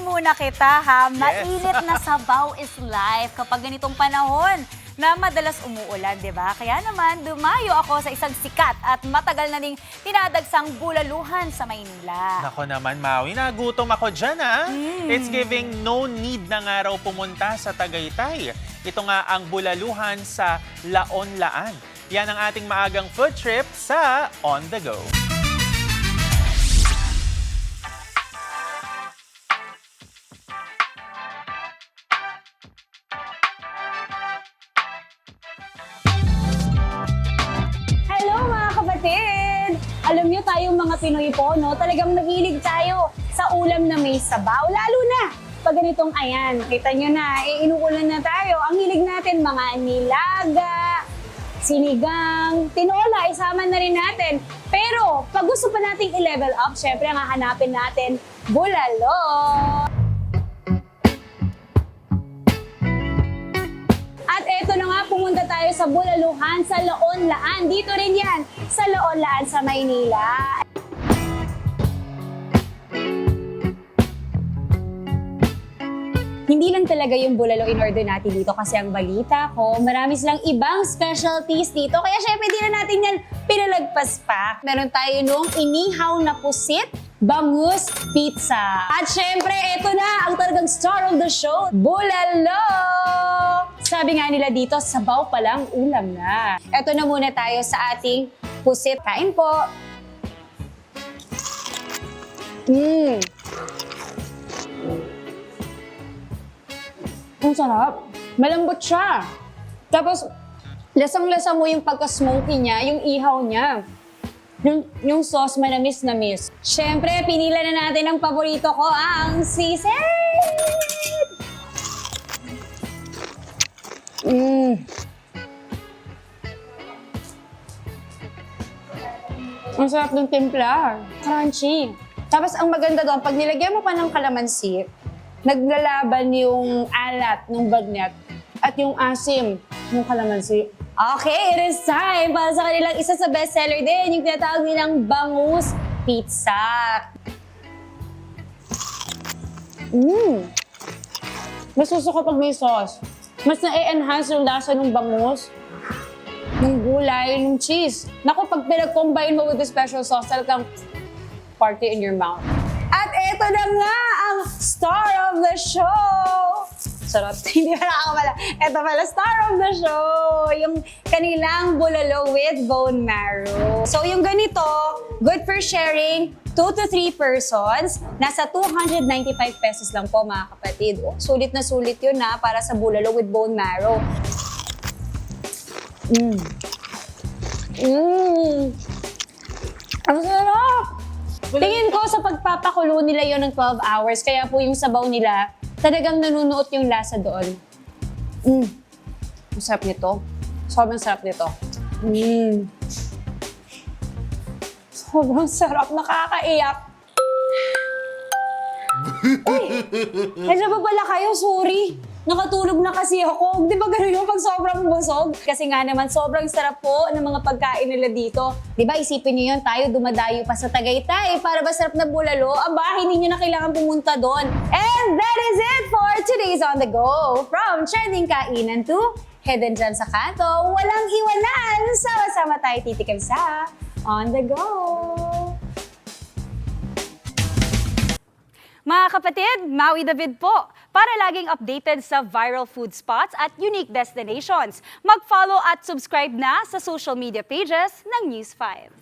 Tanungin muna kita ha, mainit na sabaw is life kapag ganitong panahon na madalas umuulan, di ba? Kaya naman, dumayo ako sa isang sikat at matagal na ding tinadagsang bulaluhan sa Maynila. Nako naman, Maui, nagutom ako dyan, ha? It's giving no need na nga raw pumunta sa Tagaytay. Ito nga ang bulaluhan sa Laon-Laan. Yan ang ating maagang food trip sa On The Go. Alam niyo tayong mga Pinoy po, no? Talagang nahilig tayo sa ulam na may sabaw. Lalo na pag ganitong ayan, kita niyo na, inuulan na tayo. Ang hilig natin, mga nilaga, sinigang, tinola, isama na rin natin. Pero pag gusto pa nating i-level up, syempre ang hahanapin natin, bulalo. At eto na nga, pumunta tayo sa bulaluhan sa Laon-Laan. Dito rin yan, sa Laon-Laan sa Maynila. Hindi lang talaga yung bulalo in order natin dito kasi ang balita ko, marami silang ibang specialties dito. Kaya syempre hindi na natin yan pinalagpas pa. Meron tayo nung inihaw na pusit, bangus pizza. At syempre, eto na ang talagang star of the show, bulalo! Sabi nga nila dito, sabaw pa lang, ulam na. Eto na muna tayo sa ating pusit. Kain po. Ang sarap. Malambot siya. Tapos, lasang-lasa mo yung pagka-smoky niya, yung ihaw niya. Yung sauce, manamis-namis. Siyempre, pinila na natin ang paborito ko, ang sisig! Ang sarap ng timpla. Crunchy. Tapos ang maganda doon, pag nilagyan mo pa ng kalamansi, naglalaban yung alat ng bagnet at yung asim ng kalamansi. Okay, it is time para sa kanilang isa sa bestseller din, yung tinatawag nilang bangus pizza. Mas gusto ko pag may sauce. Mas na-enhance yung lasa ng bangus, ng gulay, ng cheese. Naku, pag pinag-combine mo with the special sauce, talagang party in your mouth. At eto na nga ang star of the show! Sarap, hindi pa nakakawala. Eto pala, star of the show! Yung kanilang bulalo with bone marrow. So yung ganito, good for sharing 2 to 3 persons. Nasa 295 pesos lang po mga kapatid. Oh, sulit na sulit yun na para sa bulalo with bone marrow. Ang sarap! Tingin ko sa pagpapakulo nila yon ng 12 hours, kaya po yung sabaw nila, talagang nanunuot yung lasa doon. Ang sarap nito. Sobrang sarap nito. Sobrang sarap. Nakakaiyak. Uy! Medyo ba pala kayo? Sorry. Nakatulog na kasi ako. Di ba gano'n yung pag sobrang busog? Kasi nga naman, sobrang sarap po ng mga pagkain nila dito. Di ba, isipin niyo yun, tayo dumadayo pa sa Tagaytay para ba sarap na bulalo? Aba, hindi niyo na kailangan pumunta doon. And that is it for today's On The Go. From trending kainan to hidden dyan sa kanto, walang iwanan. Sama-sama tayo titikim sa On The Go. Mga kapatid, Maui David po. Para laging updated sa viral food spots at unique destinations, mag-follow at subscribe na sa social media pages ng News 5.